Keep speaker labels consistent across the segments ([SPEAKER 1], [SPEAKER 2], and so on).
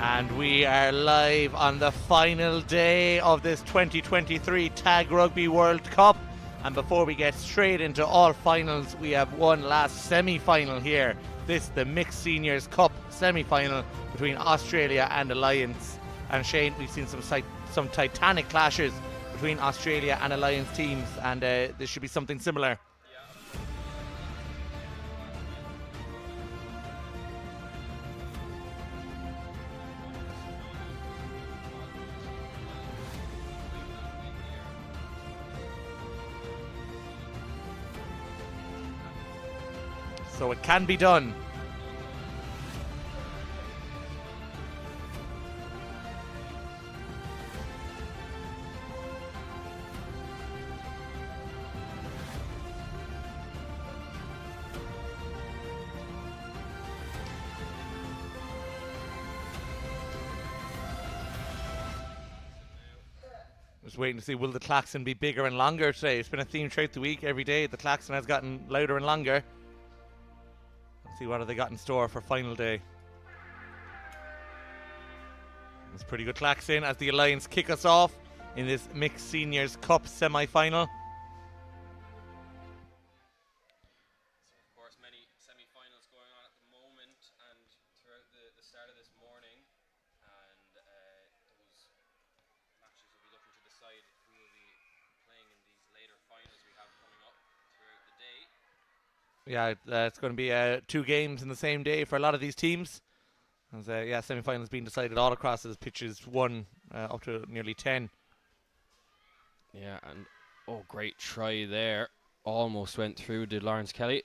[SPEAKER 1] And we are live on the final day of this 2023 Tag Rugby World Cup. And before we get straight into all finals, we have one last semi-final here. This, the Mixed Seniors Cup semi-final between Australia and Alliance. And Shane, we've seen some titanic clashes between Australia and Alliance teams, and this should be something similar. So it can be done. Just waiting to see, will the klaxon be bigger and longer today? It's been a theme throughout the week. Every day the klaxon has gotten louder and longer. Let's see what have they got in store for final day. It's a pretty good klaxon as the Alliance kick us off in this Mixed Seniors Cup semi-final.
[SPEAKER 2] Of course, many semi-finals going on at the moment and throughout the start of this morning, and those matches will be looking to decide who will be playing in these later finals we have coming up throughout the day.
[SPEAKER 1] Yeah, it's going to be 2 games in the same day for a lot of these teams. As semi-finals being decided all across as pitches 1 up to nearly 10.
[SPEAKER 2] Yeah, and great try there. Almost went through, did Lawrence Kelly.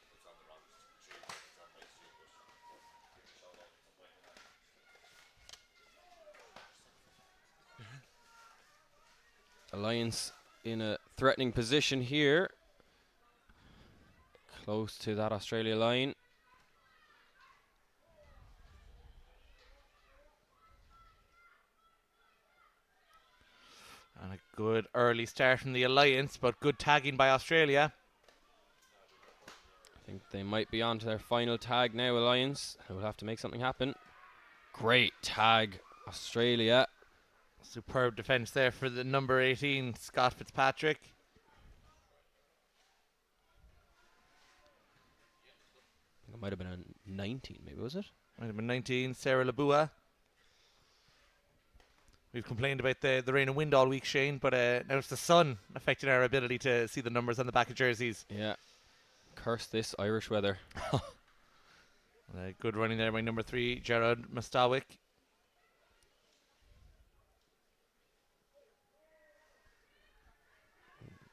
[SPEAKER 2] Alliance in a threatening position here. Close to that Australia line.
[SPEAKER 1] And a good early start from the Alliance, but good tagging by Australia.
[SPEAKER 2] I think they might be on to their final tag now, Alliance. We'll have to make something happen. Great tag, Australia.
[SPEAKER 1] Superb defence there for the number 18, Scott Fitzpatrick.
[SPEAKER 2] I think it might have been a 19, maybe, was it?
[SPEAKER 1] Might have been 19, Sarah Labua. We've complained about the rain and wind all week, Shane, but now it's the sun affecting our ability to see the numbers on the back of jerseys.
[SPEAKER 2] Yeah. Curse this Irish weather.
[SPEAKER 1] Good running there by number 3, Gerard Mustawick.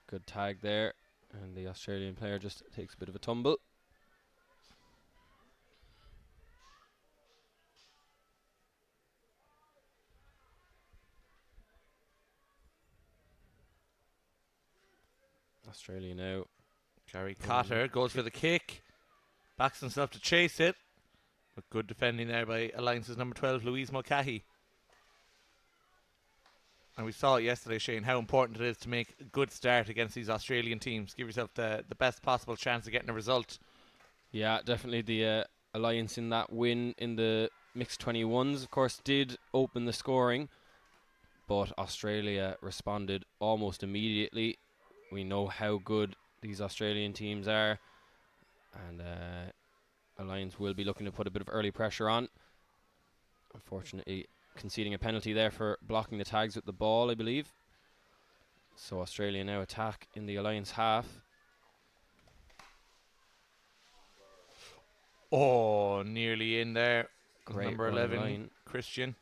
[SPEAKER 2] Good tag there. And the Australian player just takes a bit of a tumble. Australia now.
[SPEAKER 1] Gary Cotter goes for the kick. Backs himself to chase it. But good defending there by Alliance's number 12, Louise Mulcahy. And we saw it yesterday, Shane, how important it is to make a good start against these Australian teams. Give yourself the best possible chance of getting a result.
[SPEAKER 2] Yeah, definitely the Alliance in that win in the mixed 21s, of course, did open the scoring. But Australia responded almost immediately. We know how good these Australian teams are. And Alliance will be looking to put a bit of early pressure on. Unfortunately, conceding a penalty there for blocking the tags with the ball, I believe. So Australia now attack in the Alliance half.
[SPEAKER 1] Oh, nearly in there.
[SPEAKER 2] Great
[SPEAKER 1] number 11, Christian.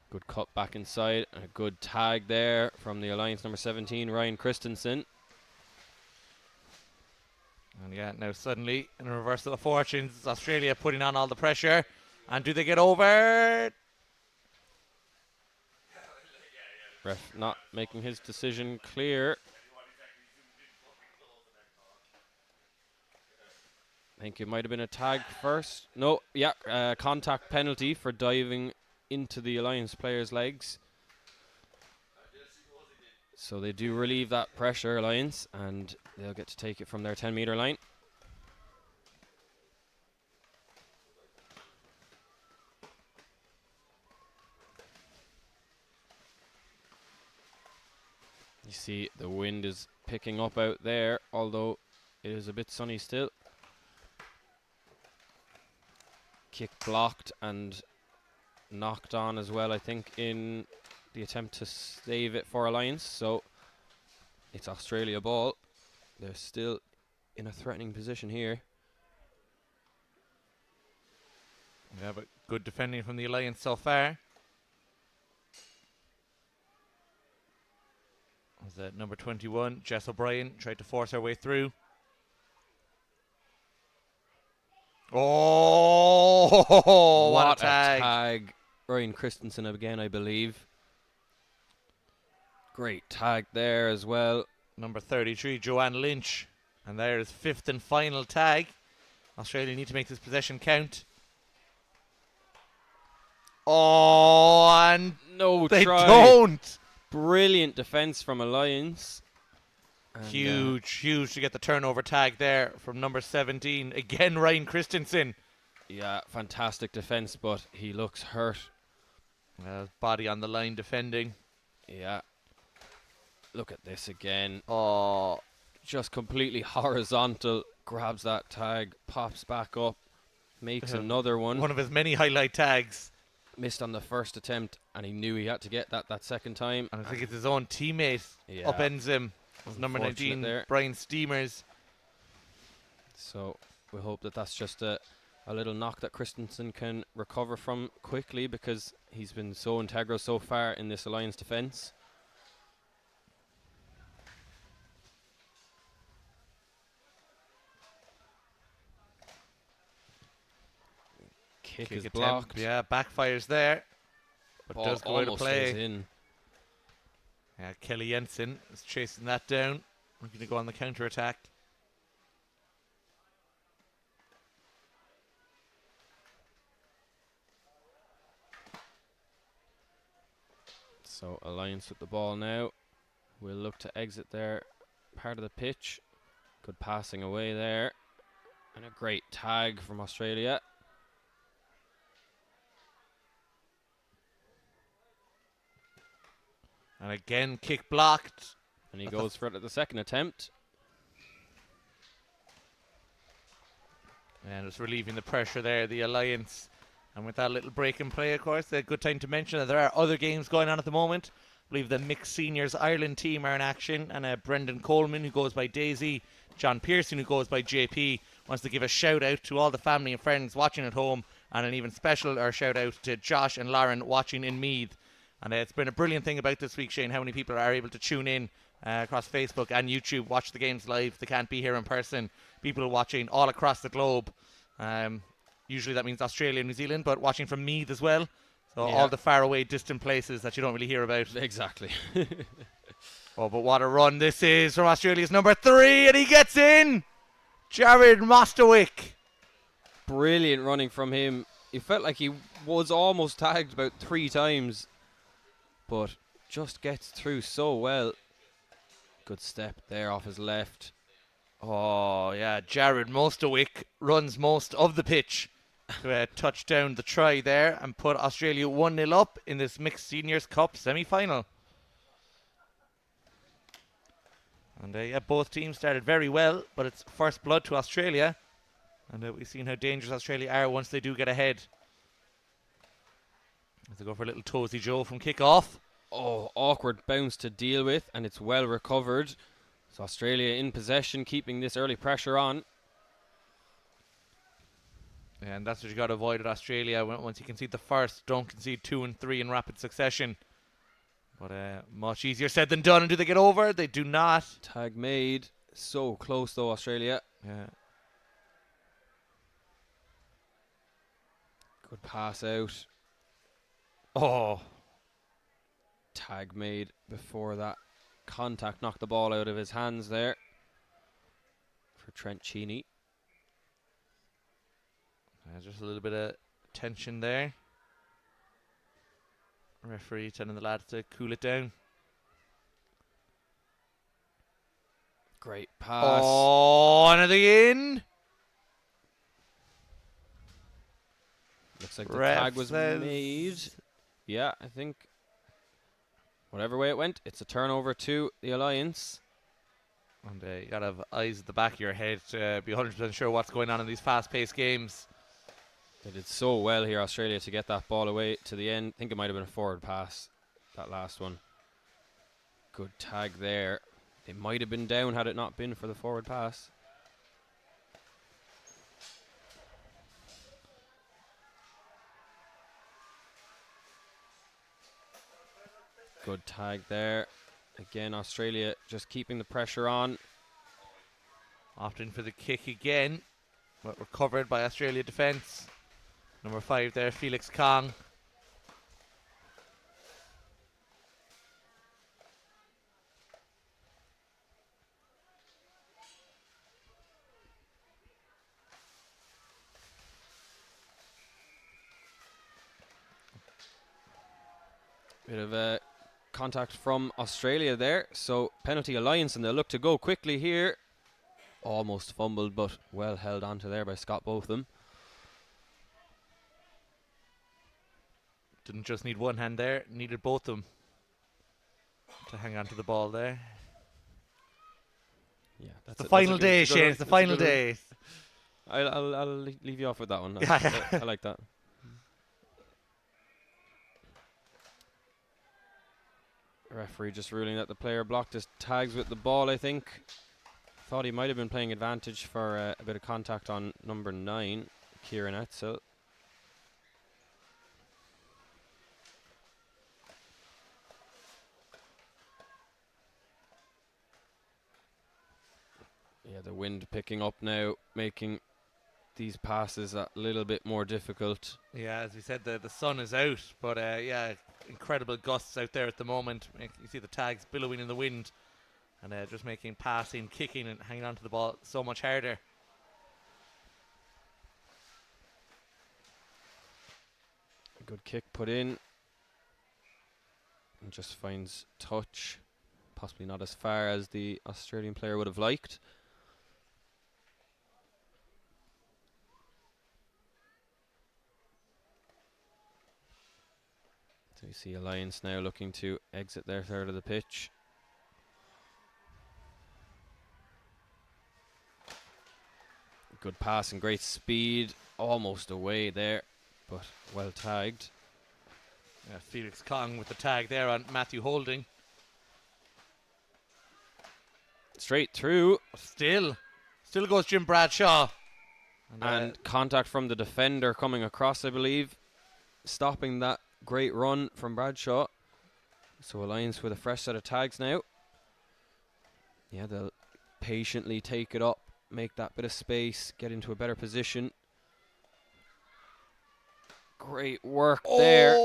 [SPEAKER 2] Good cut back inside and a good tag there from the Alliance number 17, Ryan Christensen.
[SPEAKER 1] And yeah, now suddenly, in a reversal of fortunes, Australia putting on all the pressure. And do they get over?
[SPEAKER 2] Ref not making his decision clear. I think it might have been a tag first. No, yeah, contact penalty for diving into the Alliance player's legs. So they do relieve that pressure, Alliance, and they'll get to take it from their 10-metre line. You see the wind is picking up out there, although it is a bit sunny still. Kick blocked and knocked on as well, I think, in the attempt to save it for Alliance. So it's Australia ball. They're still in a threatening position here.
[SPEAKER 1] Yeah, but good defending from the Alliance so far. Was that number 21, Jess O'Brien, tried to force her way through. Oh, what a tag.
[SPEAKER 2] Ryan Christensen again, I believe. Great tag there as well.
[SPEAKER 1] Number 33, Joanne Lynch. And there's fifth and final tag. Australia need to make this possession count. Oh, and
[SPEAKER 2] no
[SPEAKER 1] they
[SPEAKER 2] try.
[SPEAKER 1] Don't.
[SPEAKER 2] Brilliant defense from Alliance. And
[SPEAKER 1] huge to get the turnover tag there from number 17. Again, Ryan Christensen.
[SPEAKER 2] Yeah, fantastic defense, but he looks hurt.
[SPEAKER 1] Body on the line defending.
[SPEAKER 2] Yeah. Look at this again.
[SPEAKER 1] Oh,
[SPEAKER 2] just completely horizontal. Grabs that tag, pops back up, makes another one.
[SPEAKER 1] One of his many highlight tags.
[SPEAKER 2] Missed on the first attempt, and he knew he had to get that second time.
[SPEAKER 1] And I think it's his own teammate upends him. Number 19,
[SPEAKER 2] there.
[SPEAKER 1] Brian Steamers.
[SPEAKER 2] So we hope that that's just a little knock that Christensen can recover from quickly, because he's been so integral so far in this Alliance defence. Kick is blocked.
[SPEAKER 1] Yeah, backfires there. But
[SPEAKER 2] Ball
[SPEAKER 1] does go out of play.
[SPEAKER 2] Stays in.
[SPEAKER 1] Yeah, Kelly Jensen is chasing that down. We're going to go on the counter attack.
[SPEAKER 2] So Alliance with the ball now. We'll look to exit their part of the pitch. Good passing away there. And a great tag from Australia.
[SPEAKER 1] And again, kick blocked.
[SPEAKER 2] And he goes for it at the second attempt.
[SPEAKER 1] And it's relieving the pressure there, the Alliance. And with that little break in play, of course, a good time to mention that there are other games going on at the moment. I believe the Mixed Seniors Ireland team are in action. And Brendan Coleman, who goes by Daisy, John Pearson, who goes by JP, wants to give a shout out to all the family and friends watching at home. And an even special shout out to Josh and Lauren watching in Meath. And it's been a brilliant thing about this week, Shane, how many people are able to tune in across Facebook and YouTube, watch the games live. They can't be here in person. People watching all across the globe. Usually that means Australia and New Zealand, but watching from Meath as well. So all the faraway, distant places that you don't really hear about.
[SPEAKER 2] Exactly.
[SPEAKER 1] Oh, but what a run this is from Australia's number 3, and he gets in! Jared Mostowick.
[SPEAKER 2] Brilliant running from him. It felt like he was almost tagged about 3 times, but just gets through so well. Good step there off his left.
[SPEAKER 1] Oh, yeah, Jared Mostowick runs most of the pitch to touch down the try there and put Australia 1-0 up in this Mixed Seniors Cup semi-final. And both teams started very well, but it's first blood to Australia. And we've seen how dangerous Australia are once they do get ahead. As they go for a little Toesy Joe from kick-off.
[SPEAKER 2] Oh, awkward bounce to deal with, and it's well recovered. So Australia in possession, keeping this early pressure on.
[SPEAKER 1] And that's what you got to avoid at Australia. Once you concede the first, don't concede 2 and 3 in rapid succession. But much easier said than done. And do they get over? They do not.
[SPEAKER 2] Tag made. So close though, Australia.
[SPEAKER 1] Yeah.
[SPEAKER 2] Good pass out.
[SPEAKER 1] Oh.
[SPEAKER 2] Tag made before that contact knocked the ball out of his hands there for Trent Cheney.
[SPEAKER 1] Just a little bit of tension there. Referee telling the lads to cool it down.
[SPEAKER 2] Great pass.
[SPEAKER 1] Oh, another in.
[SPEAKER 2] Looks like the tag was made. Yeah, I think. whatever way it went, it's a turnover to the Alliance.
[SPEAKER 1] And you got to have eyes at the back of your head to be 100% sure what's going on in these fast-paced games.
[SPEAKER 2] They did so well here, Australia, to get that ball away to the end. I think it might have been a forward pass, that last one. Good tag there. They might have been down had it not been for the forward pass. Good tag there. Again, Australia just keeping the pressure on.
[SPEAKER 1] Opting for the kick again, but recovered by Australia defence. Number 5 there, Felix Kong.
[SPEAKER 2] Bit of a contact from Australia there, so penalty Alliance, and they'll look to go quickly here. Almost fumbled, but well held onto there by Scott Botham.
[SPEAKER 1] Didn't just need one hand there, needed both of them to hang on to the ball there.
[SPEAKER 2] Yeah, that's
[SPEAKER 1] the final day, Shane. It's the final day.
[SPEAKER 2] I'll leave you off with that one. I like that. Referee just ruling that the player blocked his tags with the ball, I think. Thought he might have been playing advantage for a bit of contact on number 9, Kieran Etzel. Yeah, the wind picking up now, making these passes a little bit more difficult.
[SPEAKER 1] Yeah, as we said, the sun is out, but yeah, incredible gusts out there at the moment. You see the tags billowing in the wind, and just making passing, kicking, and hanging on to the ball so much harder.
[SPEAKER 2] A good kick put in, and just finds touch, possibly not as far as the Australian player would have liked. So you see Alliance now looking to exit their third of the pitch. Good pass and great speed, almost away there, but well tagged.
[SPEAKER 1] Yeah, Felix Kong with the tag there on Matthew Holding.
[SPEAKER 2] Straight through.
[SPEAKER 1] Still goes Jim Bradshaw.
[SPEAKER 2] And contact from the defender coming across, I believe, stopping that great run from Bradshaw. So Alliance with a fresh set of tags now. Yeah, they'll patiently take it up, make that bit of space, get into a better position. Great work there.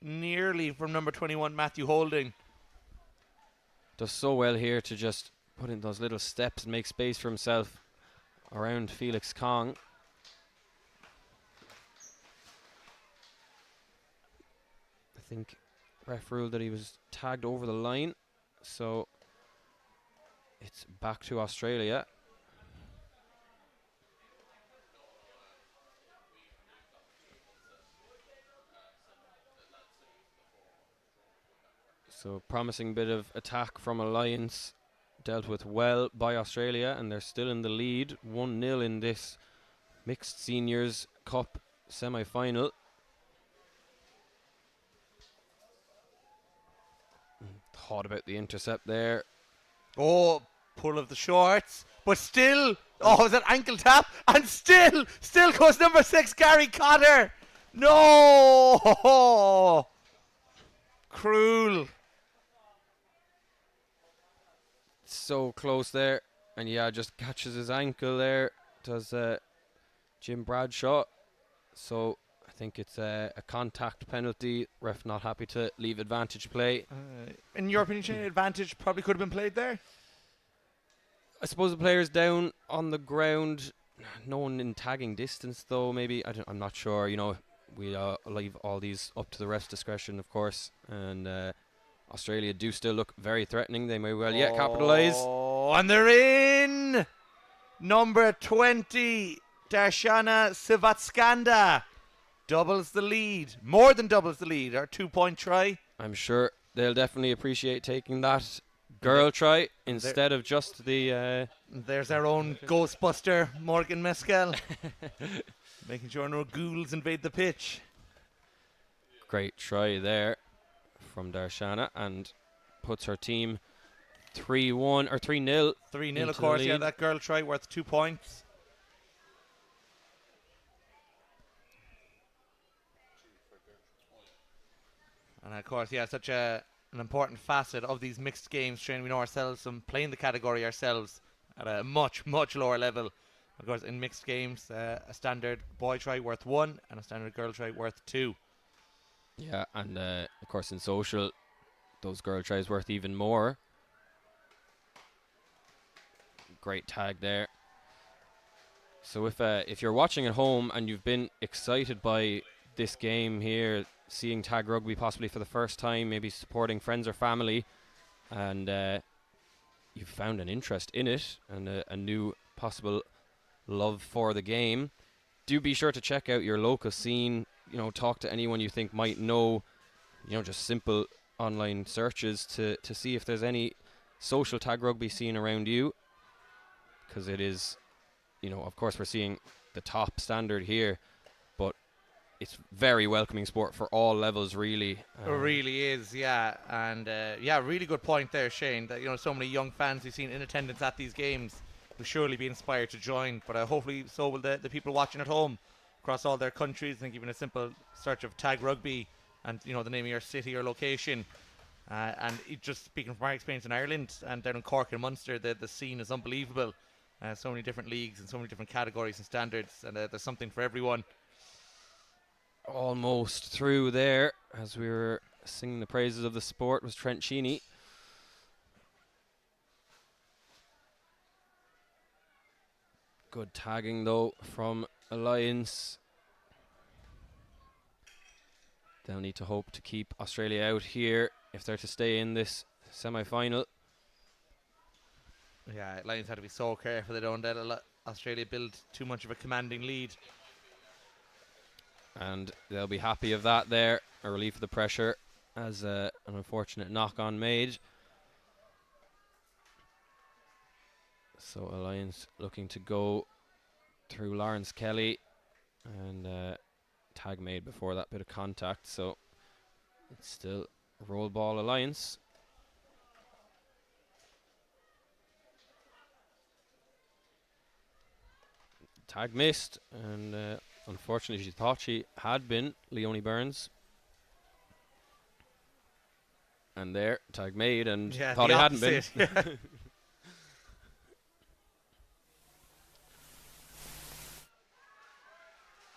[SPEAKER 1] Nearly from number 21, Matthew Holding.
[SPEAKER 2] Does so well here to just put in those little steps and make space for himself around Felix Kong. I think ref ruled that he was tagged over the line, so it's back to Australia. So promising bit of attack from Alliance, dealt with well by Australia, and they're still in the lead, 1-0 in this Mixed Seniors Cup semi-final. Thought about the intercept there.
[SPEAKER 1] Oh, pull of the shorts, but still, is that ankle tap? And still goes number 6, Gary Cotter. No! Cruel.
[SPEAKER 2] So close there, and yeah, just catches his ankle there, does Jim Bradshaw. So I think it's a contact penalty. Ref not happy to leave advantage play.
[SPEAKER 1] In your opinion, advantage probably could have been played there?
[SPEAKER 2] I suppose the player's down on the ground, no one in tagging distance though, maybe. I'm not sure, you know, we leave all these up to the ref's discretion, of course, and Australia do still look very threatening. They may well yet capitalise.
[SPEAKER 1] Oh, and they're in! Number 20, Darshana Sivatskanda doubles the lead, more than doubles the lead. Our 2-point try.
[SPEAKER 2] I'm sure they'll definitely appreciate taking that girl try instead of just the...
[SPEAKER 1] There's our own Ghostbuster, Morgan Mescal. Making sure no ghouls invade the pitch.
[SPEAKER 2] Great try there from Darshana, and puts her team 3-1 or 3-0.
[SPEAKER 1] 3-0, of course. Yeah, that girl try worth 2 points. And of course, yeah, such an important facet of these mixed games. Shane, we know ourselves from playing the category ourselves at a much, much lower level. Of course, in mixed games, a standard boy try worth 1 and a standard girl try worth 2.
[SPEAKER 2] Yeah, and of course in social, those girl tries worth even more. Great tag there. So if you're watching at home and you've been excited by this game here, seeing tag rugby possibly for the first time, maybe supporting friends or family, and you've found an interest in it and a new possible love for the game, do be sure to check out your local scene. You know, talk to anyone you think might know. You know, just simple online searches to see if there's any social tag rugby scene around you, because it is, you know, of course we're seeing the top standard here, but it's very welcoming sport for all levels, really.
[SPEAKER 1] It really is, yeah. And yeah, really good point there, Shane, that, you know, so many young fans we've seen in attendance at these games will surely be inspired to join, but hopefully so will the people watching at home across all their countries. I think even a simple search of tag rugby and, you know, the name of your city or location, and just speaking from our experience in Ireland and down in Cork and Munster, the scene is unbelievable. So many different leagues and so many different categories and standards, and there's something for everyone.
[SPEAKER 2] Almost through there as we were singing the praises of the sport was Trent Cheney. Good tagging though from Alliance. They'll need to hope to keep Australia out here if they're to stay in this semi-final.
[SPEAKER 1] Yeah, Lions had to be so careful they don't let Australia build too much of a commanding lead.
[SPEAKER 2] And they'll be happy of that there, a relief of the pressure as an unfortunate knock-on made. So Alliance looking to go through Lawrence Kelly, and tag made before that bit of contact, so it's still roll ball Alliance. Tag missed, and unfortunately she thought she had been Leonie Burns. And there, tag made, and thought he hadn't been.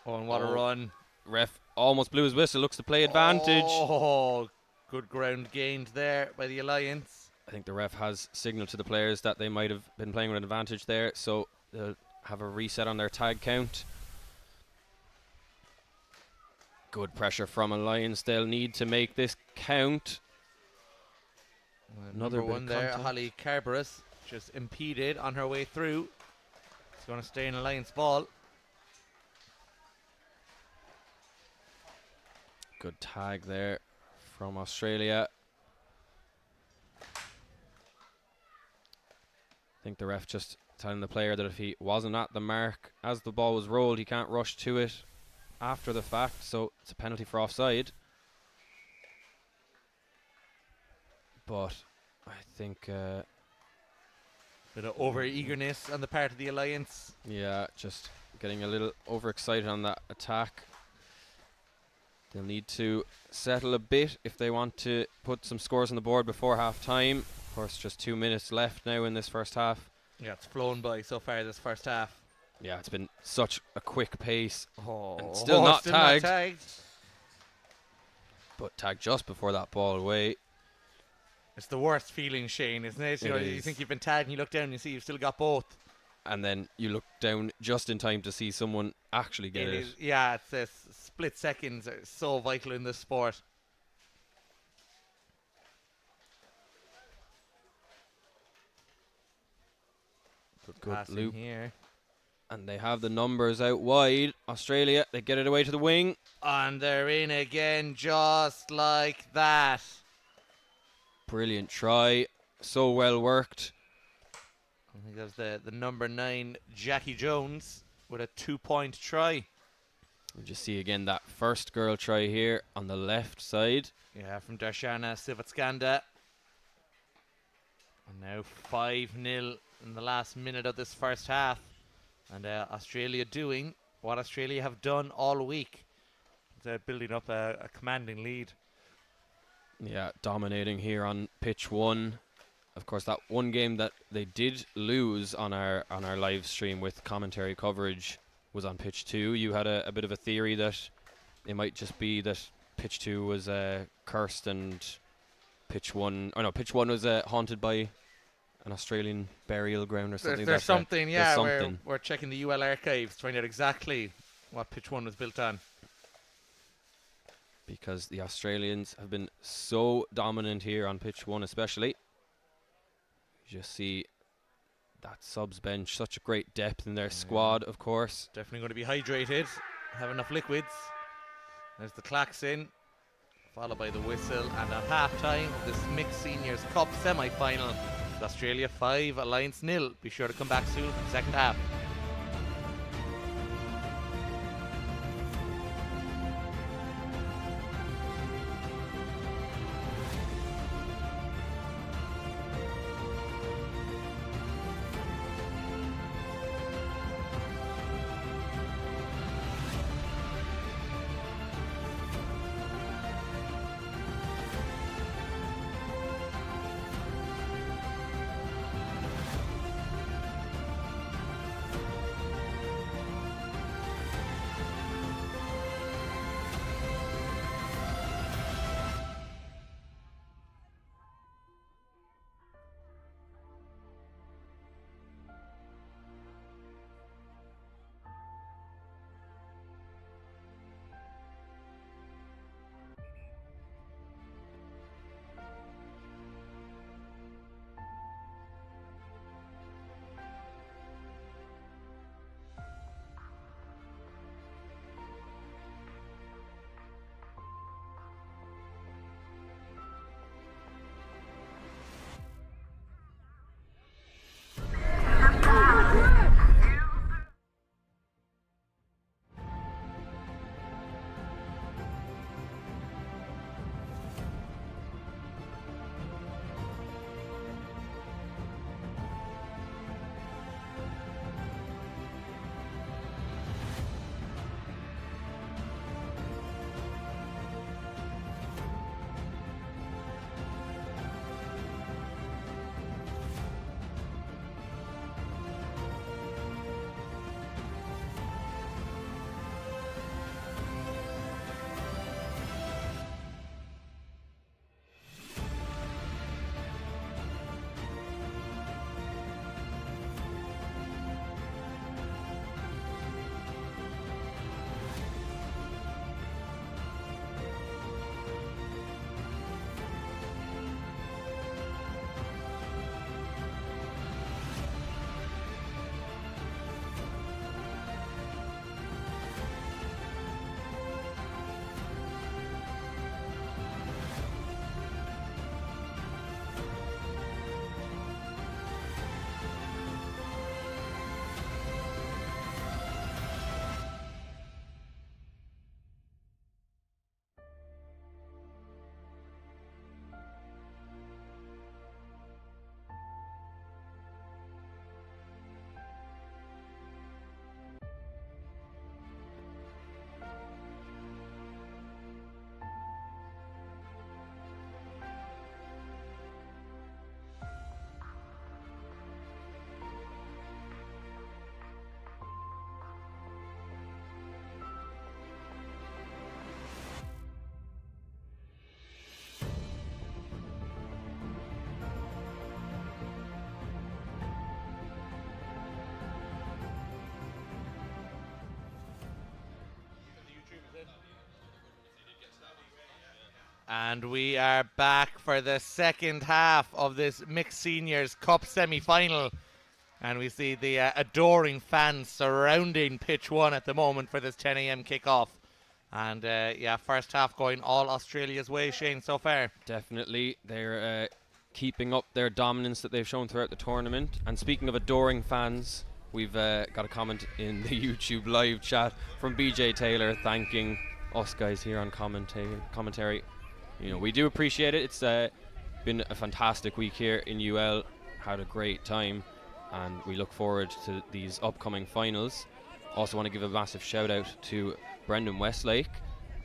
[SPEAKER 1] Oh, and what a run.
[SPEAKER 2] Ref almost blew his whistle, looks to play advantage.
[SPEAKER 1] Oh, good ground gained there by the Alliance.
[SPEAKER 2] I think the ref has signalled to the players that they might have been playing with an advantage there, so they'll have a reset on their tag count. Good pressure from Alliance. They'll need to make this count.
[SPEAKER 1] Another one there, Holly Carberis, just impeded on her way through. It's going to stay in Alliance ball.
[SPEAKER 2] Good tag there from Australia. I think the ref just telling the player that if he wasn't at the mark as the ball was rolled, he can't rush to it after the fact, so it's a penalty for offside. But I think
[SPEAKER 1] bit of over-eagerness on the part of the Alliance.
[SPEAKER 2] Yeah, just getting a little overexcited on that attack. They'll need to settle a bit if they want to put some scores on the board before half-time. Of course, just 2 minutes left now in this first half.
[SPEAKER 1] Yeah, it's flown by so far this first half.
[SPEAKER 2] Yeah, it's been such a quick pace.
[SPEAKER 1] And
[SPEAKER 2] still not tagged.
[SPEAKER 1] Not tagged.
[SPEAKER 2] But tagged just before that ball away.
[SPEAKER 1] It's the worst feeling, Shane, isn't it? You think you've been tagged and you look down and you see you've still got both.
[SPEAKER 2] And then you look down just in time to see someone actually get it.
[SPEAKER 1] Yeah, it's split seconds are so vital in this sport. Good passing
[SPEAKER 2] loop
[SPEAKER 1] here.
[SPEAKER 2] And they have the numbers out wide. Australia, they get it away to the wing.
[SPEAKER 1] And they're in again, just like that.
[SPEAKER 2] Brilliant try. So well worked.
[SPEAKER 1] I think that was the number 9, Jackie Jones, with a 2-point try.
[SPEAKER 2] We just see again that first girl try here on the left side.
[SPEAKER 1] Yeah, from Darshana Sivatskanda. And now 5-0 in the last minute of this first half. And Australia doing what Australia have done all week. They're building up a commanding lead.
[SPEAKER 2] Yeah, dominating here on pitch 1. Of course, that one game that they did lose on our live stream with commentary coverage was on pitch 2. You had a bit of a theory that it might just be that pitch 2 was cursed and pitch 1 was haunted by an Australian burial ground or something.
[SPEAKER 1] There's something, yeah.
[SPEAKER 2] There's something.
[SPEAKER 1] We're checking the UL archives to find out exactly what pitch 1 was built on.
[SPEAKER 2] Because the Australians have been so dominant here on pitch 1 especially. You just see that subs bench, such a great depth in their squad, of course.
[SPEAKER 1] Definitely going to be hydrated, have enough liquids. There's the klaxon, followed by the whistle, and at half-time of this Mixed Seniors Cup semi-final, Australia 5, Alliance 0. Be sure to come back soon for the second half. And we are back for the second half of this Mixed Seniors Cup semi-final. And we see the adoring fans surrounding pitch 1 at the moment for this 10 a.m. kickoff. And yeah, first half going all Australia's way, Shane, so far.
[SPEAKER 2] Definitely. They're keeping up their dominance that they've shown throughout the tournament. And speaking of adoring fans, we've got a comment in the YouTube live chat from BJ Taylor thanking us guys here on commentary. You know, we do appreciate it. It's been a fantastic week here in UL. Had a great time, and we look forward to these upcoming finals. Also want to give a massive shout out to Brendan Westlake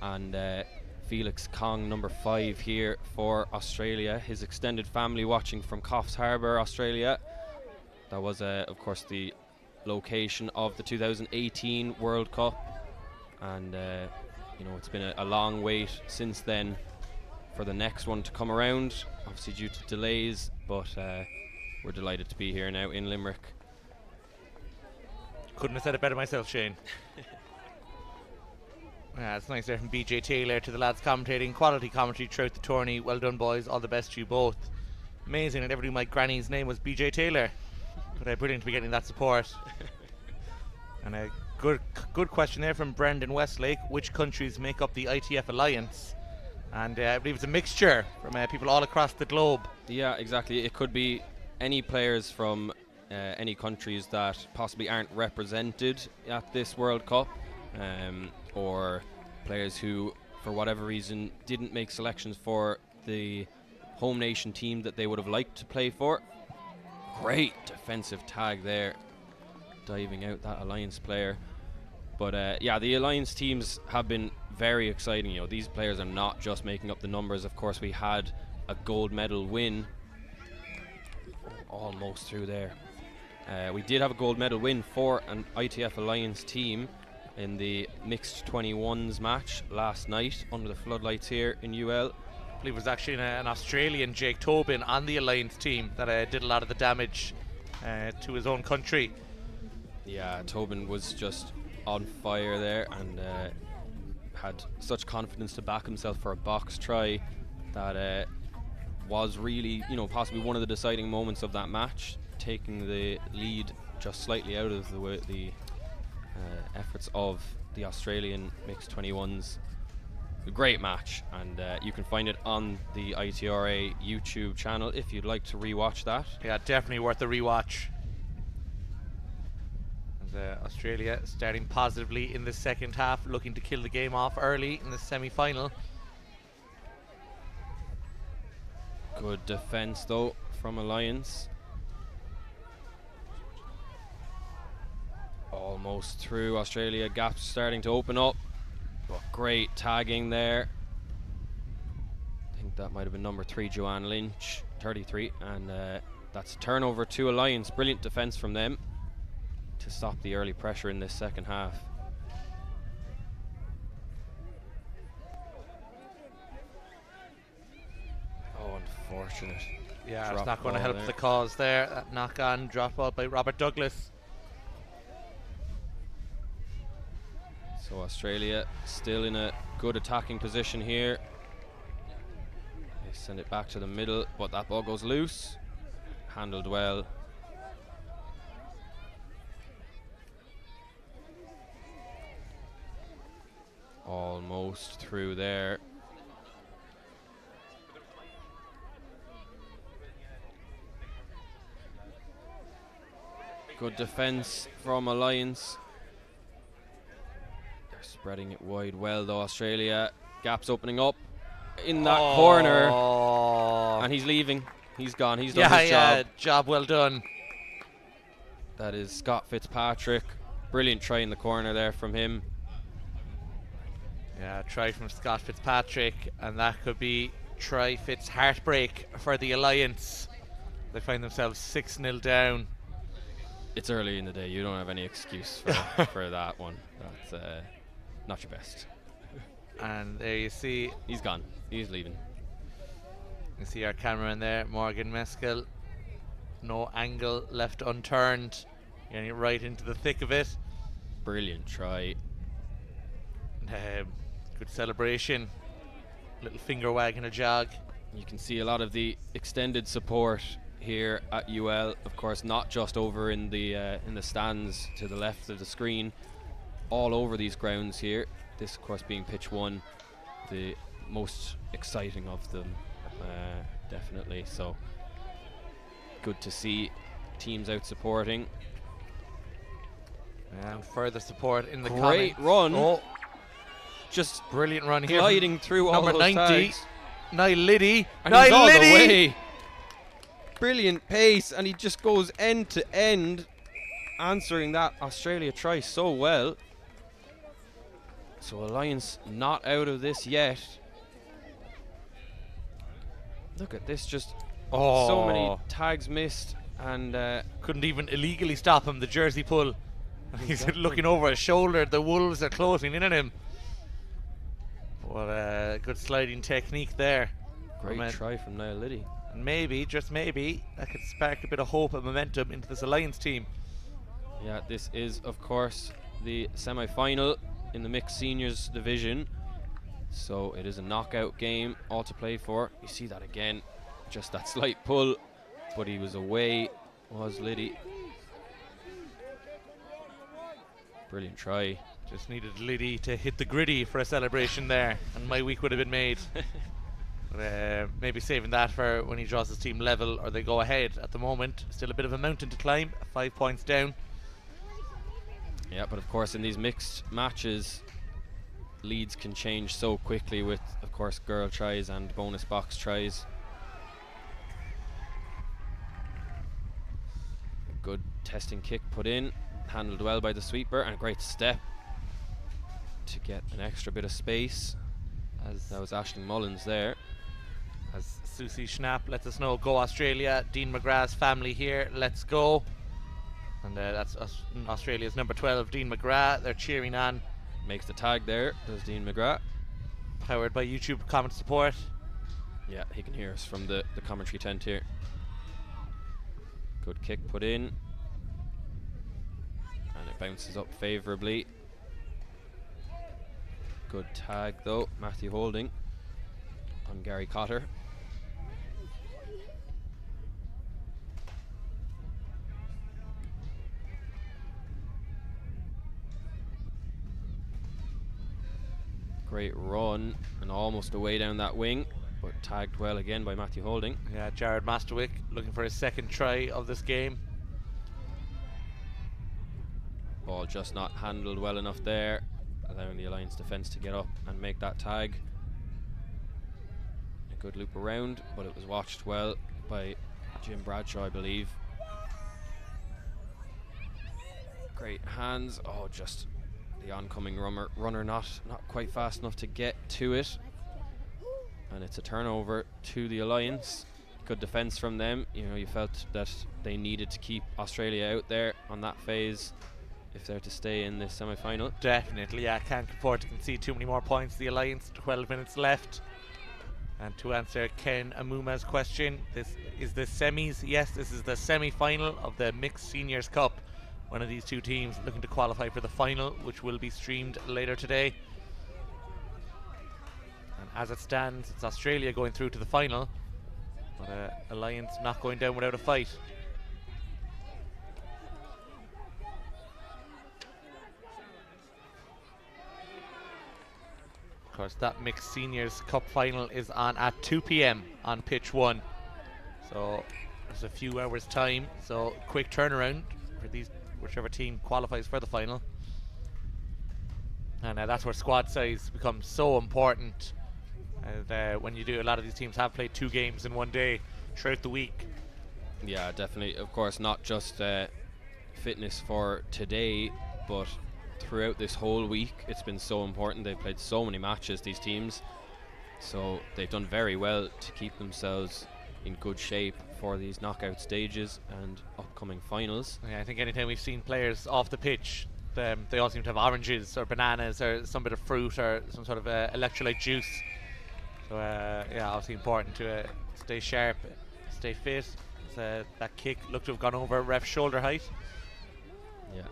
[SPEAKER 2] and Felix Kong, number 5 here for Australia. His extended family watching from Coffs Harbour, Australia. That was, of course, the location of the 2018 World Cup. And, you know, it's been a long wait since then for the next one to come around, obviously due to delays, but we're delighted to be here now in Limerick.
[SPEAKER 1] Couldn't have said it better myself, Shane. Yeah, it's nice there from BJ Taylor to the lads commentating. Quality commentary throughout the tourney. Well done, boys. All the best to you both. Amazing that everybody, my granny's name was BJ Taylor. But brilliant to be getting that support. And a good question there from Brendan Westlake. Which countries make up the ITF Alliance? And I believe it's a mixture from people all across the globe.
[SPEAKER 2] Yeah, exactly. It could be any players from any countries that possibly aren't represented at this World Cup, or players who, for whatever reason, didn't make selections for the home nation team that they would have liked to play for. Great defensive tag there, diving out that Alliance player. But yeah, the Alliance teams have been very exciting. You know, these players are not just making up the numbers. Of course, we had a gold medal win, almost through there. We did have a gold medal win for an ITF Alliance team in the mixed 21s match last night under the floodlights here in UL.
[SPEAKER 1] I believe it was actually an Australian, Jake Tobin, on the Alliance team that did a lot of the damage to his own country.
[SPEAKER 2] Yeah, Tobin was just on fire there and had such confidence to back himself for a box try that was really, you know, possibly one of the deciding moments of that match, taking the lead just slightly out of the efforts of the Australian mixed 21s. A great match, and you can find it on the ITRA YouTube channel if you'd like to rewatch that.
[SPEAKER 1] Yeah, definitely worth the rewatch. And Australia starting positively in the second half, looking to kill the game off early in the semi-final.
[SPEAKER 2] Good defense though from Alliance. Almost through. Australia, gaps starting to open up, but great tagging there. I think that might have been number 3, Joanne Lynch, 33, and that's a turnover to Alliance. Brilliant defense from them to stop the early pressure in this second half. Oh, unfortunate.
[SPEAKER 1] Yeah, it's not going to help the cause there. That knock-on drop ball by Robert Douglas.
[SPEAKER 2] So Australia still in a good attacking position here. They send it back to the middle, but that ball goes loose. Handled well. Almost through there. Good defense from Alliance. They're spreading it wide well though, Australia. Gaps opening up in that corner. And he's leaving. He's gone. He's done his job.
[SPEAKER 1] Yeah, job well done.
[SPEAKER 2] That is Scott Fitzpatrick. Brilliant try in the corner there from him.
[SPEAKER 1] Yeah, try from Scott Fitzpatrick, and that could be try Fitz heartbreak for the Alliance. They find themselves 6-0 down.
[SPEAKER 2] It's early in the day. You don't have any excuse for that one. That's not your best.
[SPEAKER 1] And there you see,
[SPEAKER 2] he's gone. He's leaving.
[SPEAKER 1] You see our cameraman there, Morgan Meskel. No angle left unturned. Getting right into the thick of it.
[SPEAKER 2] Brilliant try.
[SPEAKER 1] Good celebration. Little finger wag and a jog.
[SPEAKER 2] You can see a lot of the extended support here at UL. Of course, not just over in the stands to the left of the screen, all over these grounds here. This, of course, being pitch 1, the most exciting of them, definitely. So good to see teams out supporting.
[SPEAKER 1] And further support in the
[SPEAKER 2] great
[SPEAKER 1] comments.
[SPEAKER 2] Run.
[SPEAKER 1] Oh,
[SPEAKER 2] just
[SPEAKER 1] brilliant run here.
[SPEAKER 2] Gliding through all
[SPEAKER 1] number
[SPEAKER 2] those
[SPEAKER 1] 90.
[SPEAKER 2] tags.
[SPEAKER 1] Niall Liddy.
[SPEAKER 2] And he's all
[SPEAKER 1] Niall
[SPEAKER 2] the
[SPEAKER 1] Liddy.
[SPEAKER 2] way. Brilliant pace, and he just goes end to end, answering that Australia try so well. So Alliance not out of this yet. Look at this, just so many tags missed, and
[SPEAKER 1] couldn't even illegally stop him, the jersey pull. He's looking over his shoulder, the Wolves are closing in on him. What a good sliding technique there.
[SPEAKER 2] Great try from Niall Liddy.
[SPEAKER 1] And maybe, just maybe, that could spark a bit of hope and momentum into this Alliance team.
[SPEAKER 2] Yeah, this is, of course, the semi-final in the mixed seniors division. So it is a knockout game, all to play for. You see that again, just that slight pull, but he was away, was Liddy. Brilliant try.
[SPEAKER 1] Just needed Liddy to hit the griddy for a celebration there, and my week would have been made. But, maybe saving that for when he draws his team level or they go ahead. At the moment, still a bit of a mountain to climb, 5 points down.
[SPEAKER 2] Yeah, but of course in these mixed matches, leads can change so quickly with, of course, girl tries and bonus box tries. A good testing kick put in, handled well by the sweeper, and a great step to get an extra bit of space. As that was Aisling Mullins there.
[SPEAKER 1] As Susie Schnapp lets us know, go Australia, Dean McGrath's family here, let's go. And that's Australia's number 12, Dean McGrath. They're cheering on.
[SPEAKER 2] Makes the tag there, does Dean McGrath.
[SPEAKER 1] Powered by YouTube comment support.
[SPEAKER 2] Yeah, he can hear us from the commentary tent here. Good kick put in. And it bounces up favourably. Good tag though, Matthew Holding on Gary Cotter. Great run, and almost away down that wing, but tagged well again by Matthew Holding.
[SPEAKER 1] Yeah, Jared Masterwick looking for his second try of this game.
[SPEAKER 2] Ball just not handled well enough there, allowing the Alliance defence to get up and make that tag. A good loop around, but it was watched well by Jim Bradshaw, I believe. Great hands. Oh, just the oncoming runner not quite fast enough to get to it. And it's a turnover to the Alliance. Good defence from them. You know, you felt that they needed to keep Australia out there on that phase if they're to stay in this semi-final.
[SPEAKER 1] Definitely, yeah. Can't afford to concede too many more points. The Alliance, 12 minutes left. And to answer Ken Amuma's question, this is the semis. Yes, this is the semi-final of the Mixed Seniors Cup. One of these two teams looking to qualify for the final, which will be streamed later today. And as it stands, it's Australia going through to the final, but Alliance not going down without a fight. Of course, that Mixed Seniors Cup final is on at 2 p.m. on pitch 1. So there's a few hours time, so quick turnaround for these, whichever team qualifies for the final. And that's where squad size becomes so important. When you do, a lot of these teams have played 2 games in one day throughout the week.
[SPEAKER 2] Yeah, definitely. Of course, not just fitness for today, but throughout this whole week it's been so important. They've played so many matches, these teams, so they've done very well to keep themselves in good shape for these knockout stages and upcoming finals.
[SPEAKER 1] Yeah, I think anytime we've seen players off the pitch, they all seem to have oranges or bananas or some bit of fruit or some sort of electrolyte juice. So yeah, obviously important to stay sharp, stay fit. That kick looked to have gone over ref shoulder height.
[SPEAKER 2] Yeah,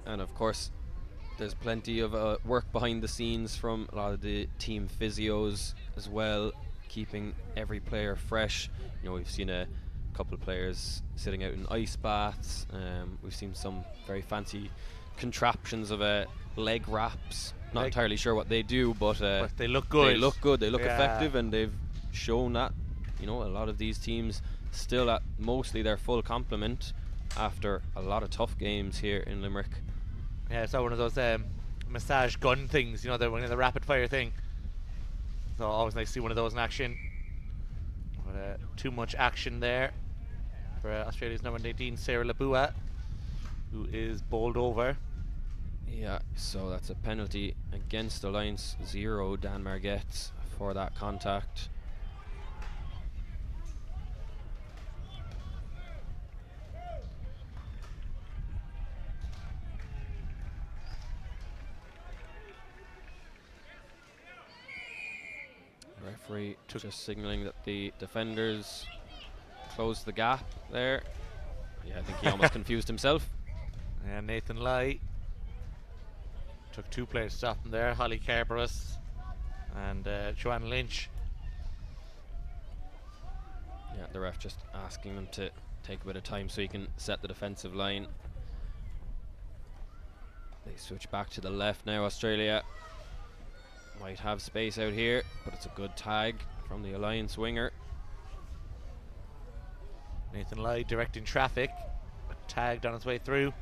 [SPEAKER 2] and of course there's plenty of work behind the scenes from a lot of the team physios as well, keeping every player fresh. You know, we've seen a A couple of players sitting out in ice baths. We've seen some very fancy contraptions of leg wraps. Not entirely sure what they do, but
[SPEAKER 1] they look good.
[SPEAKER 2] They look good. They look effective, and they've shown that, you know, a lot of these teams still at mostly their full complement after a lot of tough games here in Limerick.
[SPEAKER 1] Yeah, so one of those massage gun things, you know, the rapid fire thing. So always nice to see one of those in action. But too much action there for Australia's number 18, Sarah Labua, who is bowled over.
[SPEAKER 2] Yeah, so that's a penalty against Alliance 0, Dan Margette, for that contact. Referee just signalling that the defenders closed the gap there. Yeah, I think he almost confused himself.
[SPEAKER 1] And Nathan Lai took 2 players to stop him there, Holly Carberis and Joanne Lynch.
[SPEAKER 2] Yeah, the ref just asking them to take a bit of time so he can set the defensive line. They switch back to the left now. Australia might have space out here, but it's a good tag from the Alliance winger.
[SPEAKER 1] Nathan Lai directing traffic, tagged on his way through.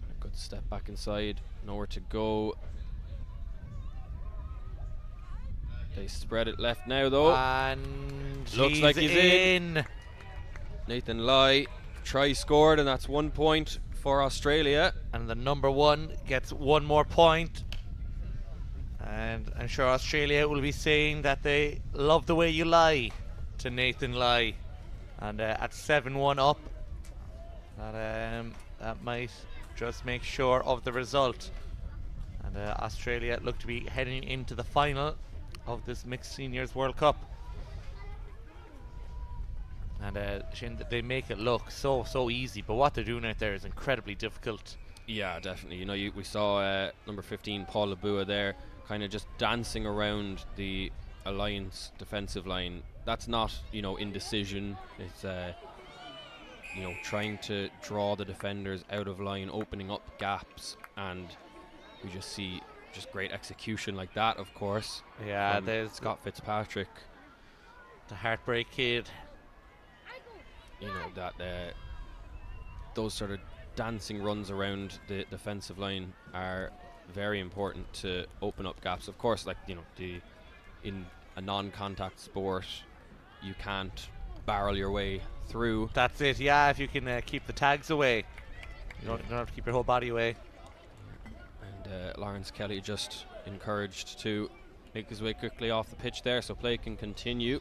[SPEAKER 2] A good step back inside, nowhere to go. They spread it left now though.
[SPEAKER 1] And
[SPEAKER 2] looks like he's in. Nathan Lai, try scored, and that's 1 point for Australia.
[SPEAKER 1] And the number 1 gets 1 more point. And I'm sure Australia will be saying that they love the way you lie to Nathan Lai. And at 7-1 up, that might just make sure of the result. And Australia look to be heading into the final of this Mixed Seniors World Cup. And Shane, they make it look so easy, but what they're doing out there is incredibly difficult.
[SPEAKER 2] Yeah, definitely. You know, we saw number 15 Paul Labua there, kind of just dancing around the Alliance defensive line. That's not, you know, indecision. It's you know, trying to draw the defenders out of line, opening up gaps, and we just see just great execution like that, of course.
[SPEAKER 1] Yeah, there's
[SPEAKER 2] Scott Fitzpatrick,
[SPEAKER 1] the heartbreak kid.
[SPEAKER 2] You know, that those sort of dancing runs around the defensive line are very important to open up gaps. Of course, like, you know, in a non-contact sport, you can't barrel your way through.
[SPEAKER 1] That's it, yeah, if you can keep the tags away. You don't have to keep your whole body away.
[SPEAKER 2] And Lawrence Kelly just encouraged to make his way quickly off the pitch there so play can continue,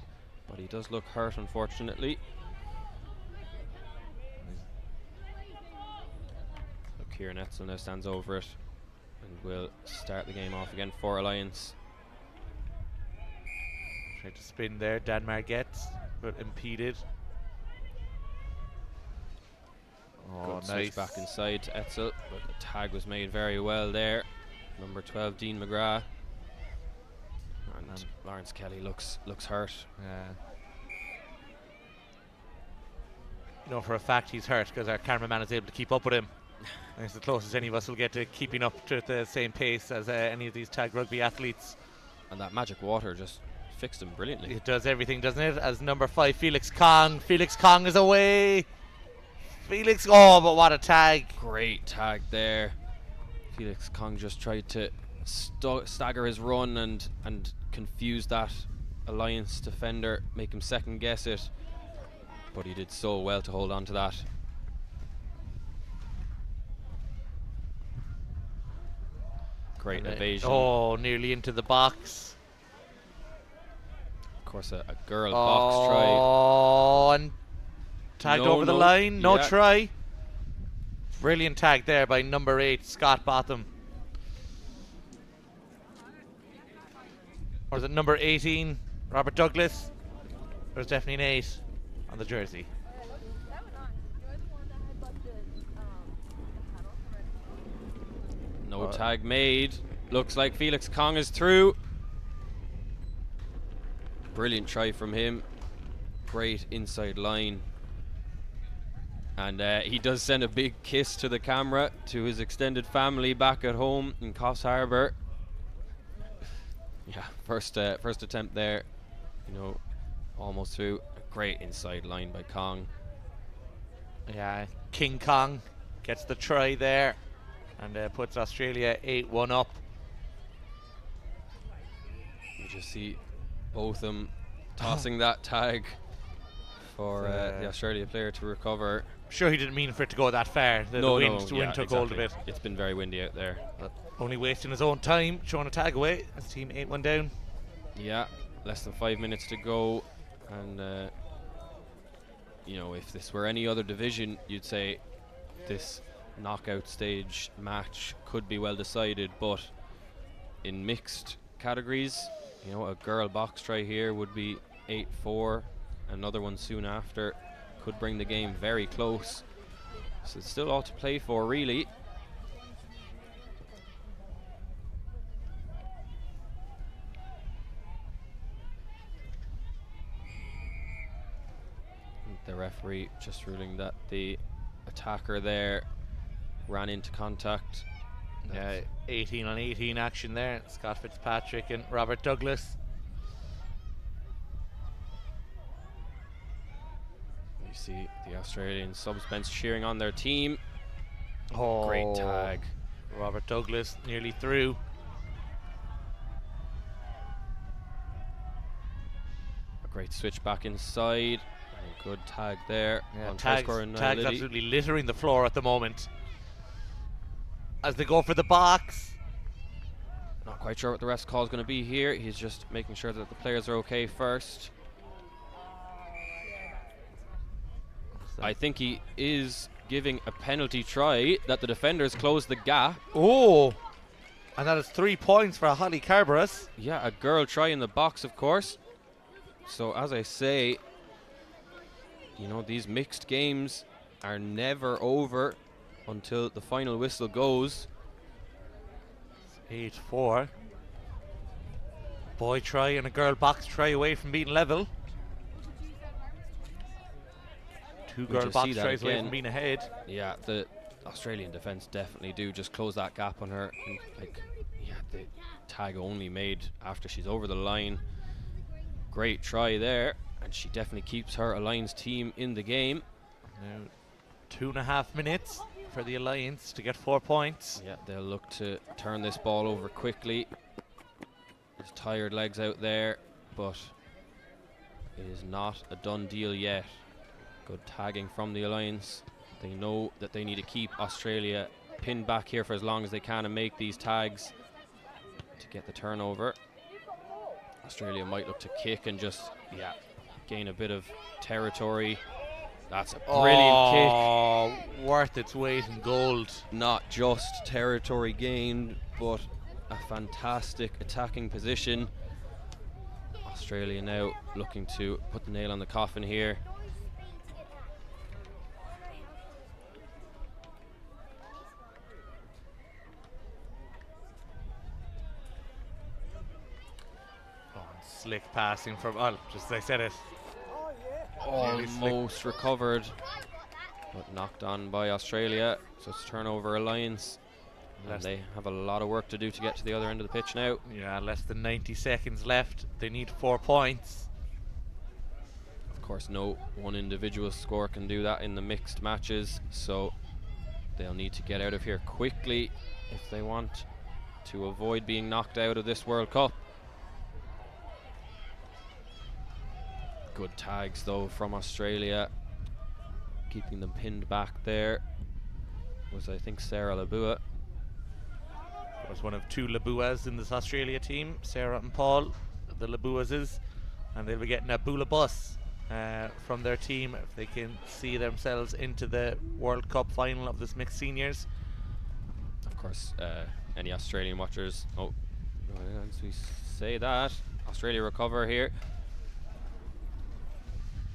[SPEAKER 2] but he does look hurt, unfortunately. Kieran Etzel now stands over it and will start the game off again for Alliance.
[SPEAKER 1] Tried to spin there, Dan Margette, but impeded. Oh,
[SPEAKER 2] good
[SPEAKER 1] nice.
[SPEAKER 2] switch back inside to Etzel, but the tag was made very well there. Number 12, Dean McGrath. And Lawrence Kelly looks hurt.
[SPEAKER 1] Yeah. You know for a fact he's hurt because our cameraman is able to keep up with him. It's the closest any of us will get to keeping up to the same pace as any of these tag rugby athletes.
[SPEAKER 2] And that magic water just fixed him brilliantly.
[SPEAKER 1] It does everything, doesn't it? As number 5, Felix Kong. Felix Kong is away. Felix, oh, but what a tag.
[SPEAKER 2] Great tag there. Felix Kong just tried to stagger his run and confuse that Alliance defender, make him second guess it. But he did so well to hold on to that. Great evasion.
[SPEAKER 1] Oh, nearly into the box.
[SPEAKER 2] Of course, a girl box try.
[SPEAKER 1] Oh, and tagged over the line. No try. Brilliant tag there by number 8, Scott Botham. Or is it number 18, Robert Douglas? There's definitely an 8 on the jersey.
[SPEAKER 2] No tag made. Looks like Felix Kong is through. Brilliant try from him. Great inside line. And he does send a big kiss to the camera to his extended family back at home in Coffs Harbour. Yeah, first attempt there. You know, almost through. A great inside line by Kong.
[SPEAKER 1] Yeah, King Kong gets the try there and puts Australia 8-1 up.
[SPEAKER 2] You just see both of them tossing that tag for the Australia player to recover.
[SPEAKER 1] Sure, he didn't mean for it to go that far. The wind took hold of it.
[SPEAKER 2] It's been very windy out there.
[SPEAKER 1] Only wasting his own time, showing a tag away as team 8-1 down.
[SPEAKER 2] Yeah, less than 5 minutes to go, and you know, if this were any other division, you'd say this knockout stage match could be well decided, but in mixed categories, you know, a girl box try here would be 8-4. Another one soon after could bring the game very close. So it's still all to play for, really. The referee just ruling that the attacker there ran into contact.
[SPEAKER 1] Yeah, 18-on-18 action there. Scott Fitzpatrick and Robert Douglas.
[SPEAKER 2] You see the Australian subs bench cheering on their team.
[SPEAKER 1] Oh,
[SPEAKER 2] great tag.
[SPEAKER 1] Robert Douglas nearly through.
[SPEAKER 2] A great switch back inside. And a good tag there.
[SPEAKER 1] Yeah,
[SPEAKER 2] on
[SPEAKER 1] tags absolutely littering the floor at the moment. As they go for the box.
[SPEAKER 2] Not quite sure what the rest call is going to be here. He's just making sure that the players are okay first. I think he is giving a penalty try that the defenders close the gap.
[SPEAKER 1] Oh, and that is 3 points for Holly Carberis.
[SPEAKER 2] Yeah, a girl try in the box, of course. So as I say, you know, these mixed games are never over until the final whistle goes.
[SPEAKER 1] 8-4. Boy try and a girl box try away from being level. Two girl box tries away from being ahead.
[SPEAKER 2] Yeah, the Australian defence definitely do just close that gap on her. And like, yeah, the tag only made after she's over the line. Great try there, and she definitely keeps her Alliance team in the game.
[SPEAKER 1] Now 2.5 minutes for the Alliance to get 4 points.
[SPEAKER 2] Yeah, they'll look to turn this ball over quickly. There's tired legs out there, but it is not a done deal yet. Good tagging from the Alliance. They know that they need to keep Australia pinned back here for as long as they can and make these tags to get the turnover. Australia might look to kick and just, yeah, gain a bit of territory. That's a brilliant
[SPEAKER 1] kick. Worth its weight in gold.
[SPEAKER 2] Not just territory gained, but a fantastic attacking position. Australia now looking to put the nail on the coffin here.
[SPEAKER 1] Slick passing from, just as I said it.
[SPEAKER 2] Almost recovered, but knocked on by Australia. So it's turnover Alliance. And they have a lot of work to do to get to the other end of the pitch now.
[SPEAKER 1] Yeah, less than 90 seconds left. They need 4 points.
[SPEAKER 2] Of course, no one individual score can do that in the mixed matches, so they'll need to get out of here quickly if they want to avoid being knocked out of this World Cup. Good tags though from Australia, keeping them pinned back there was, I think, Sarah Labua.
[SPEAKER 1] Was one of 2 Labuas in this Australia team, Sarah and Paul, the Labuases, and they'll be getting a Bula bus from their team if they can see themselves into the World Cup final of this mixed seniors.
[SPEAKER 2] Of course, any Australian watchers, as we say that, Australia recover here.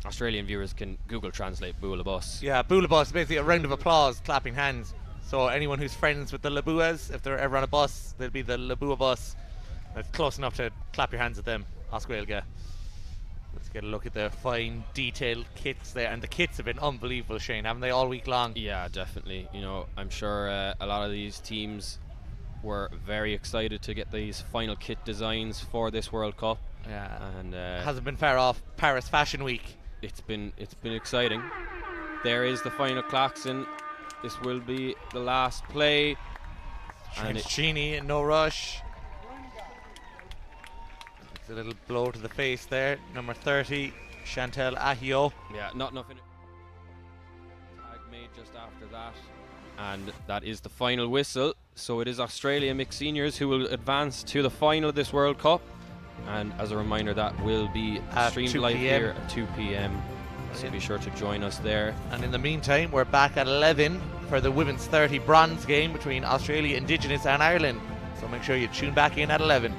[SPEAKER 2] Australian viewers can Google translate Bula bus.
[SPEAKER 1] Yeah, Bula bus, basically a round of applause, clapping hands. So anyone who's friends with the Labuas, if they're ever on a bus, they'll be the Labua bus. That's close enough to clap your hands at them. Osquailga. Let's get a look at the fine, detailed kits there. And the kits have been unbelievable, Shane, haven't they, all week long?
[SPEAKER 2] Yeah, definitely. You know, I'm sure a lot of these teams were very excited to get these final kit designs for this World Cup.
[SPEAKER 1] Yeah,
[SPEAKER 2] and
[SPEAKER 1] hasn't been far off Paris Fashion Week.
[SPEAKER 2] It's been exciting. There is the final klaxon. This will be the last play.
[SPEAKER 1] And Cheney in no rush. It's a little blow to the face there. Number 30, Chantel Ahio.
[SPEAKER 2] Yeah, not enough in it. Tag made just after that. And that is the final whistle. So it is Australia mixed seniors who will advance to the final of this World Cup. And as a reminder, that will be streamed live here at 2 p.m. So be sure to join us there.
[SPEAKER 1] And in the meantime, we're back at 11 for the women's 30 bronze game between Australia, Indigenous and Ireland. So make sure you tune back in at 11.